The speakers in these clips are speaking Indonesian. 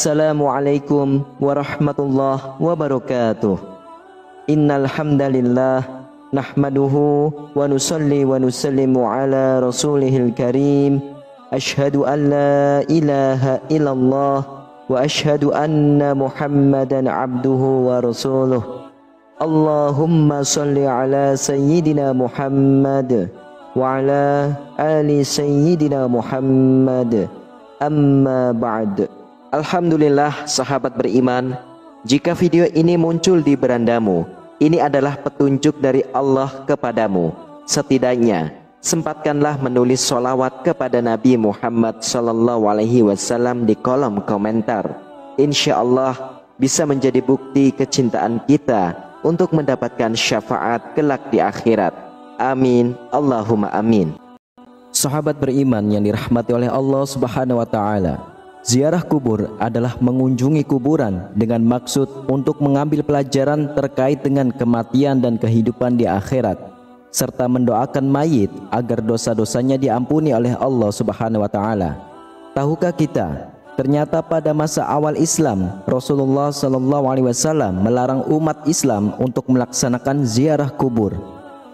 Assalamualaikum warahmatullahi wabarakatuh. Innal hamdalillah nahmaduhu wa nusalli wa nusallimu ala rasulihil karim. Asyhadu an la ilaha illallah wa asyhadu anna Muhammadan abduhu wa rasuluh. Allahumma salli ala sayyidina Muhammad wa ala ali sayyidina Muhammad. Amma ba'd. Alhamdulillah sahabat beriman, jika video ini muncul di berandamu, ini adalah petunjuk dari Allah kepadamu. Setidaknya sempatkanlah menulis sholawat kepada Nabi Muhammad SAW di kolom komentar. Insya Allah bisa menjadi bukti kecintaan kita untuk mendapatkan syafaat kelak di akhirat. Amin, Allahumma amin. Sahabat beriman yang dirahmati oleh Allah Subhanahu wa Ta'ala, ziarah kubur adalah mengunjungi kuburan dengan maksud untuk mengambil pelajaran terkait dengan kematian dan kehidupan di akhirat, serta mendoakan mayit agar dosa-dosanya diampuni oleh Allah Subhanahu wa Ta'ala. Tahukah kita, ternyata pada masa awal Islam, Rasulullah SAW melarang umat Islam untuk melaksanakan ziarah kubur.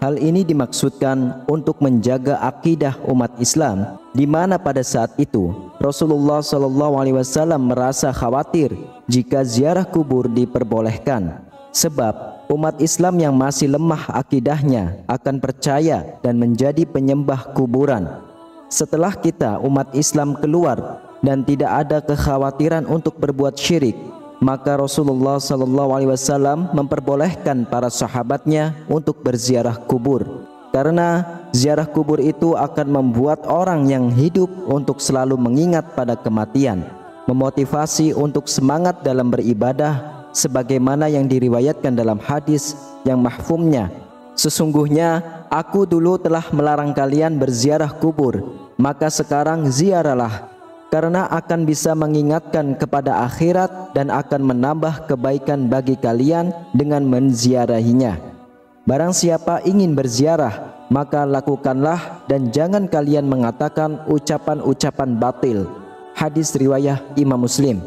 Hal ini dimaksudkan untuk menjaga akidah umat Islam, di mana pada saat itu Rasulullah SAW merasa khawatir jika ziarah kubur diperbolehkan, sebab umat Islam yang masih lemah akidahnya akan percaya dan menjadi penyembah kuburan. Setelah kita umat Islam keluar dan tidak ada kekhawatiran untuk berbuat syirik, maka Rasulullah SAW memperbolehkan para sahabatnya untuk berziarah kubur, karena ziarah kubur itu akan membuat orang yang hidup untuk selalu mengingat pada kematian, memotivasi untuk semangat dalam beribadah, sebagaimana yang diriwayatkan dalam hadis yang mahfumnya, sesungguhnya aku dulu telah melarang kalian berziarah kubur, maka sekarang ziarahlah, karena akan bisa mengingatkan kepada akhirat dan akan menambah kebaikan bagi kalian dengan menziarahinya. Barang siapa ingin berziarah, maka lakukanlah dan jangan kalian mengatakan ucapan-ucapan batil. Hadis riwayat Imam Muslim.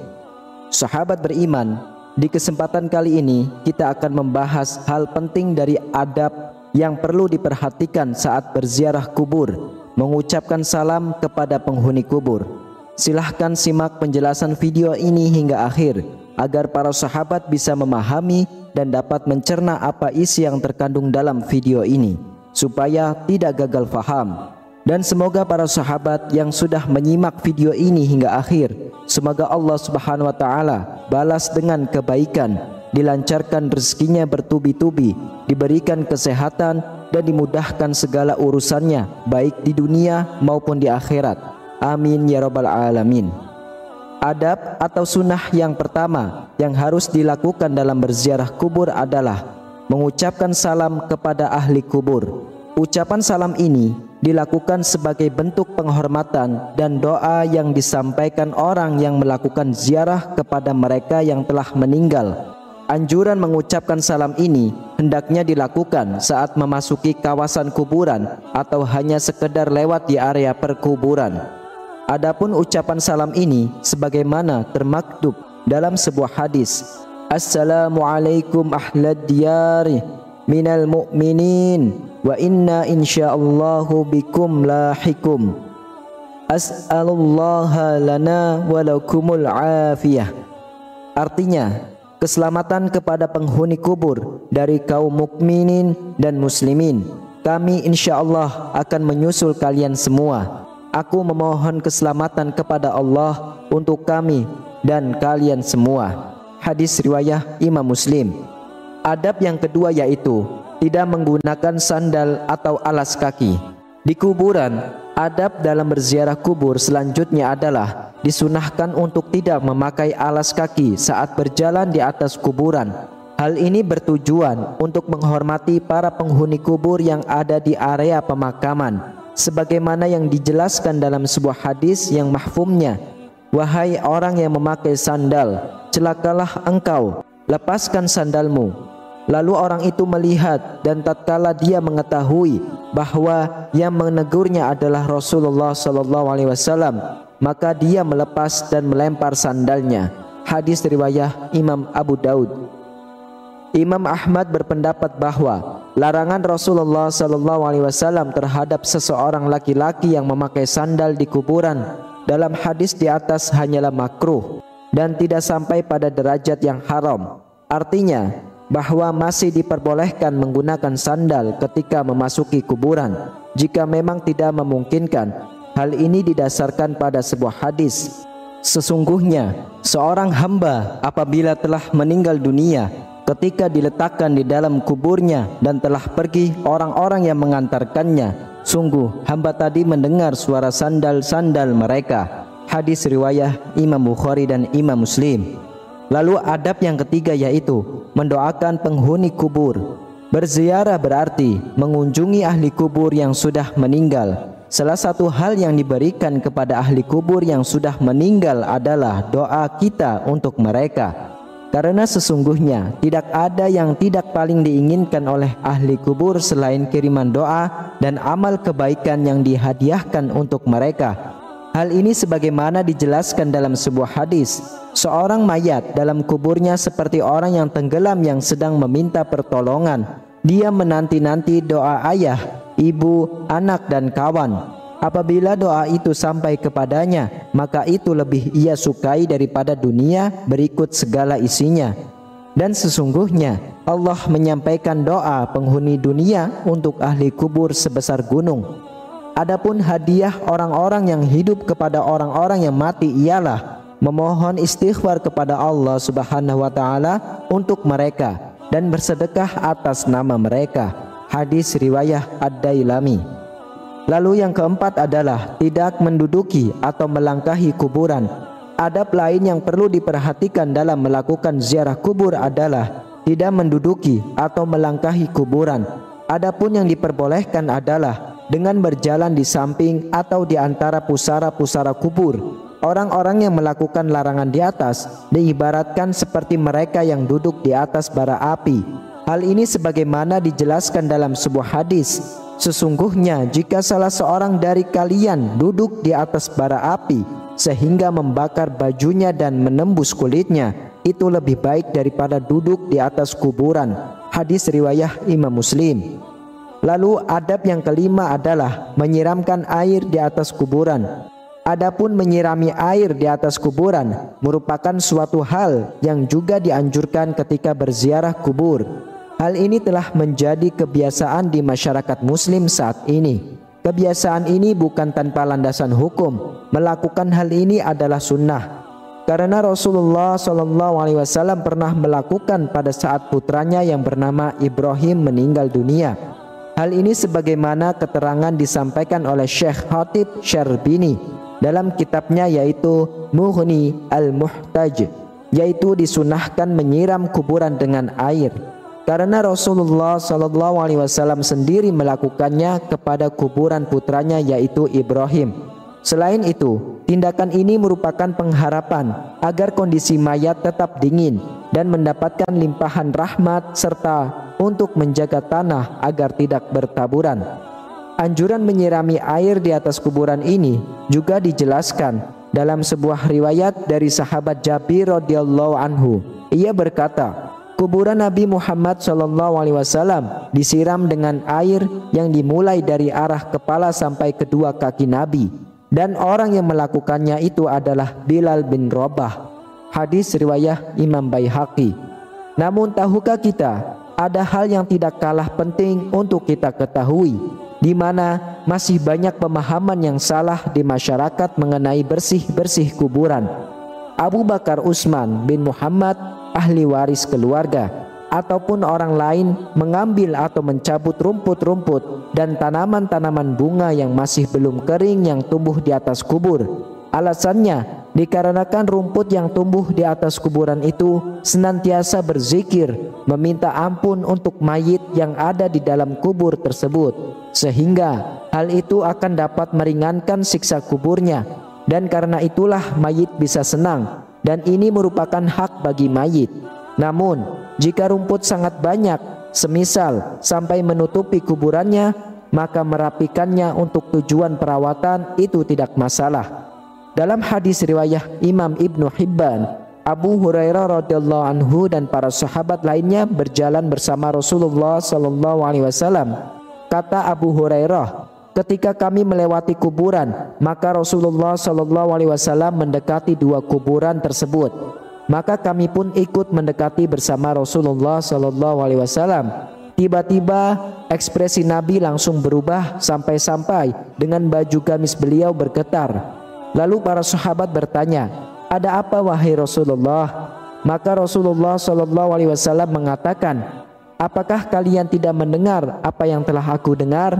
Sahabat beriman, di kesempatan kali ini kita akan membahas hal penting dari adab yang perlu diperhatikan saat berziarah kubur, mengucapkan salam kepada penghuni kubur. Silahkan simak penjelasan video ini hingga akhir agar para sahabat bisa memahami dan dapat mencerna apa isi yang terkandung dalam video ini, supaya tidak gagal faham. Dan semoga para sahabat yang sudah menyimak video ini hingga akhir, semoga Allah Subhanahu wa Ta'ala balas dengan kebaikan, dilancarkan rezekinya bertubi-tubi, diberikan kesehatan dan dimudahkan segala urusannya baik di dunia maupun di akhirat. Amin ya rabbal alamin. Adab atau sunnah yang pertama yang harus dilakukan dalam berziarah kubur adalah mengucapkan salam kepada ahli kubur. Ucapan salam ini dilakukan sebagai bentuk penghormatan dan doa yang disampaikan orang yang melakukan ziarah kepada mereka yang telah meninggal. Anjuran mengucapkan salam ini hendaknya dilakukan saat memasuki kawasan kuburan atau hanya sekedar lewat di area perkuburan. Adapun ucapan salam ini sebagaimana termaktub dalam sebuah hadis, Assalamualaikum ahlad diyari minal mu'minin wa inna insyaallahu bikum lahikum. As'alullaha lana walakumul afiyah. Artinya, keselamatan kepada penghuni kubur dari kaum mukminin dan muslimin. Kami insyaallah akan menyusul kalian semua. Aku memohon keselamatan kepada Allah untuk kami dan kalian semua. Hadis riwayat Imam Muslim. Adab yang kedua yaitu tidak menggunakan sandal atau alas kaki. Di kuburan, adab dalam berziarah kubur selanjutnya adalah disunahkan untuk tidak memakai alas kaki saat berjalan di atas kuburan. Hal ini bertujuan untuk menghormati para penghuni kubur yang ada di area pemakaman, sebagaimana yang dijelaskan dalam sebuah hadis yang mahfumnya, wahai orang yang memakai sandal, celakalah engkau, lepaskan sandalmu. Lalu orang itu melihat, dan tatkala dia mengetahui bahwa yang menegurnya adalah Rasulullah SAW, maka dia melepas dan melempar sandalnya. Hadis riwayah Imam Abu Daud. Imam Ahmad berpendapat bahwa larangan Rasulullah SAW terhadap seseorang laki-laki yang memakai sandal di kuburan dalam hadis di atas hanyalah makruh dan tidak sampai pada derajat yang haram. Artinya bahwa masih diperbolehkan menggunakan sandal ketika memasuki kuburan jika memang tidak memungkinkan. Hal ini didasarkan pada sebuah hadis. Sesungguhnya seorang hamba apabila telah meninggal dunia, ketika diletakkan di dalam kuburnya dan telah pergi orang-orang yang mengantarkannya, sungguh hamba tadi mendengar suara sandal-sandal mereka. Hadis riwayah Imam Bukhari dan Imam Muslim. Lalu adab yang ketiga yaitu mendoakan penghuni kubur. Berziarah berarti mengunjungi ahli kubur yang sudah meninggal. Salah satu hal yang diberikan kepada ahli kubur yang sudah meninggal adalah doa kita untuk mereka. Karena sesungguhnya tidak ada yang tidak paling diinginkan oleh ahli kubur selain kiriman doa dan amal kebaikan yang dihadiahkan untuk mereka. Hal ini sebagaimana dijelaskan dalam sebuah hadis. Seorang mayat dalam kuburnya seperti orang yang tenggelam yang sedang meminta pertolongan. Dia menanti-nanti doa ayah, ibu, anak dan kawan. Apabila doa itu sampai kepadanya, maka itu lebih ia sukai daripada dunia berikut segala isinya. Dan sesungguhnya Allah menyampaikan doa penghuni dunia untuk ahli kubur sebesar gunung. Adapun hadiah orang-orang yang hidup kepada orang-orang yang mati ialah memohon istighfar kepada Allah Subhanahu wa taala untuk mereka dan bersedekah atas nama mereka. Hadis riwayah Ad-Dailami. Lalu yang keempat adalah tidak menduduki atau melangkahi kuburan. Adab lain yang perlu diperhatikan dalam melakukan ziarah kubur adalah tidak menduduki atau melangkahi kuburan. Adapun yang diperbolehkan adalah dengan berjalan di samping atau di antara pusara-pusara kubur. Orang-orang yang melakukan larangan di atas diibaratkan seperti mereka yang duduk di atas bara api. Hal ini sebagaimana dijelaskan dalam sebuah hadis. Sesungguhnya jika salah seorang dari kalian duduk di atas bara api sehingga membakar bajunya dan menembus kulitnya, itu lebih baik daripada duduk di atas kuburan. Hadis riwayah Imam Muslim. Lalu adab yang kelima adalah menyiramkan air di atas kuburan. Adapun menyirami air di atas kuburan merupakan suatu hal yang juga dianjurkan ketika berziarah kubur. Hal ini telah menjadi kebiasaan di masyarakat muslim saat ini. Kebiasaan ini bukan tanpa landasan hukum. Melakukan hal ini adalah sunnah. Karena Rasulullah SAW pernah melakukan pada saat putranya yang bernama Ibrahim meninggal dunia. Hal ini sebagaimana keterangan disampaikan oleh Syekh Khatib Syarbini dalam kitabnya yaitu Mughni Al-Muhtaj, yaitu disunahkan menyiram kuburan dengan air karena Rasulullah SAW sendiri melakukannya kepada kuburan putranya yaitu Ibrahim. Selain itu, tindakan ini merupakan pengharapan agar kondisi mayat tetap dingin dan mendapatkan limpahan rahmat serta untuk menjaga tanah agar tidak bertaburan. Anjuran menyirami air di atas kuburan ini juga dijelaskan dalam sebuah riwayat dari sahabat Jabir radhiyallahu anhu. Ia berkata, kuburan Nabi Muhammad SAW disiram dengan air yang dimulai dari arah kepala sampai kedua kaki Nabi, dan orang yang melakukannya itu adalah Bilal bin Rabah. Hadis riwayah Imam Baihaqi. Namun tahukah kita ada hal yang tidak kalah penting untuk kita ketahui, di mana masih banyak pemahaman yang salah di masyarakat mengenai bersih-bersih kuburan. Abu Bakar Utsman bin Muhammad, ahli waris keluarga, ataupun orang lain mengambil atau mencabut rumput-rumput dan tanaman-tanaman bunga yang masih belum kering yang tumbuh di atas kubur. Alasannya dikarenakan rumput yang tumbuh di atas kuburan itu senantiasa berzikir meminta ampun untuk mayit yang ada di dalam kubur tersebut, sehingga hal itu akan dapat meringankan siksa kuburnya, dan karena itulah mayit bisa senang, dan ini merupakan hak bagi mayit. Namun jika rumput sangat banyak, semisal sampai menutupi kuburannya, maka merapikannya untuk tujuan perawatan itu tidak masalah. Dalam hadis riwayah Imam Ibnu Hibban Abu Hurairah radhiyallahu anhu dan para sahabat lainnya berjalan bersama Rasulullah sallallahu alaihi wasallam. Kata Abu Hurairah, ketika kami melewati kuburan, maka Rasulullah sallallahu alaihi wasallam mendekati dua kuburan tersebut. Maka kami pun ikut mendekati bersama Rasulullah sallallahu alaihi wasallam. Tiba-tiba ekspresi Nabi langsung berubah sampai-sampai dengan baju gamis beliau bergetar. Lalu para sahabat bertanya, "Ada apa wahai Rasulullah?" Maka Rasulullah sallallahu alaihi wasallam mengatakan, "Apakah kalian tidak mendengar apa yang telah aku dengar?"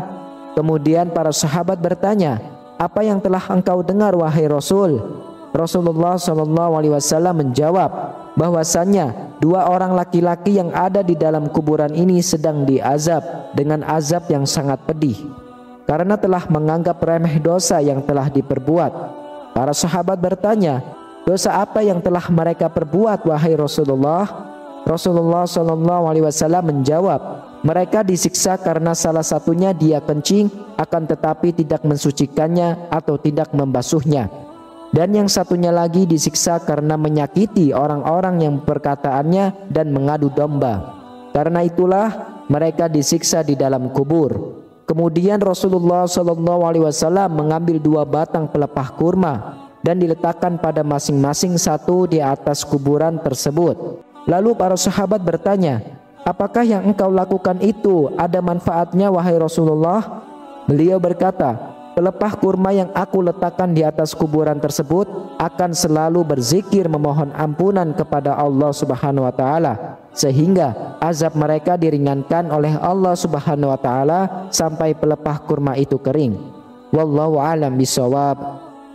Kemudian para sahabat bertanya, "Apa yang telah engkau dengar wahai Rasul?" Rasulullah sallallahu alaihi wasallam menjawab bahwasannya dua orang laki-laki yang ada di dalam kuburan ini sedang diazab dengan azab yang sangat pedih karena telah menganggap remeh dosa yang telah diperbuat. Para sahabat bertanya, "Dosa apa yang telah mereka perbuat wahai Rasulullah?" Rasulullah sallallahu alaihi wasallam menjawab, "Mereka disiksa karena salah satunya dia kencing akan tetapi tidak mensucikannya atau tidak membasuhnya. Dan yang satunya lagi disiksa karena menyakiti orang-orang yang perkataannya dan mengadu domba. Karena itulah mereka disiksa di dalam kubur." Kemudian Rasulullah sallallahu alaihi wasallam mengambil dua batang pelepah kurma dan diletakkan pada masing-masing satu di atas kuburan tersebut. Lalu para sahabat bertanya, "Apakah yang engkau lakukan itu ada manfaatnya wahai Rasulullah?" Beliau berkata, "Pelepah kurma yang aku letakkan di atas kuburan tersebut akan selalu berzikir memohon ampunan kepada Allah Subhanahu wa taala sehingga azab mereka diringankan oleh Allah Subhanahu wa taala sampai pelepah kurma itu kering." Wallahu a'lam bishawab.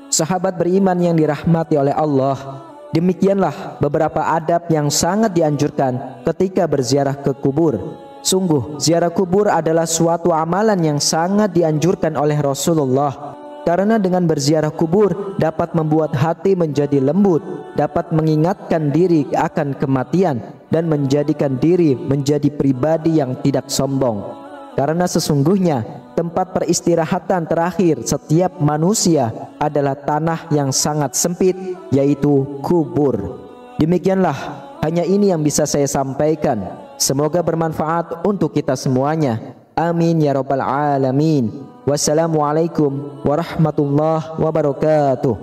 Sahabat beriman yang dirahmati oleh Allah, demikianlah beberapa adab yang sangat dianjurkan ketika berziarah ke kubur. Sungguh, ziarah kubur adalah suatu amalan yang sangat dianjurkan oleh Rasulullah. Karena dengan berziarah kubur dapat membuat hati menjadi lembut, dapat mengingatkan diri akan kematian, dan menjadikan diri menjadi pribadi yang tidak sombong. Karena sesungguhnya tempat peristirahatan terakhir setiap manusia adalah tanah yang sangat sempit, yaitu kubur. Demikianlah, hanya ini yang bisa saya sampaikan. Semoga bermanfaat untuk kita semuanya. Amin ya rabbal alamin. Wassalamualaikum warahmatullahi wabarakatuh.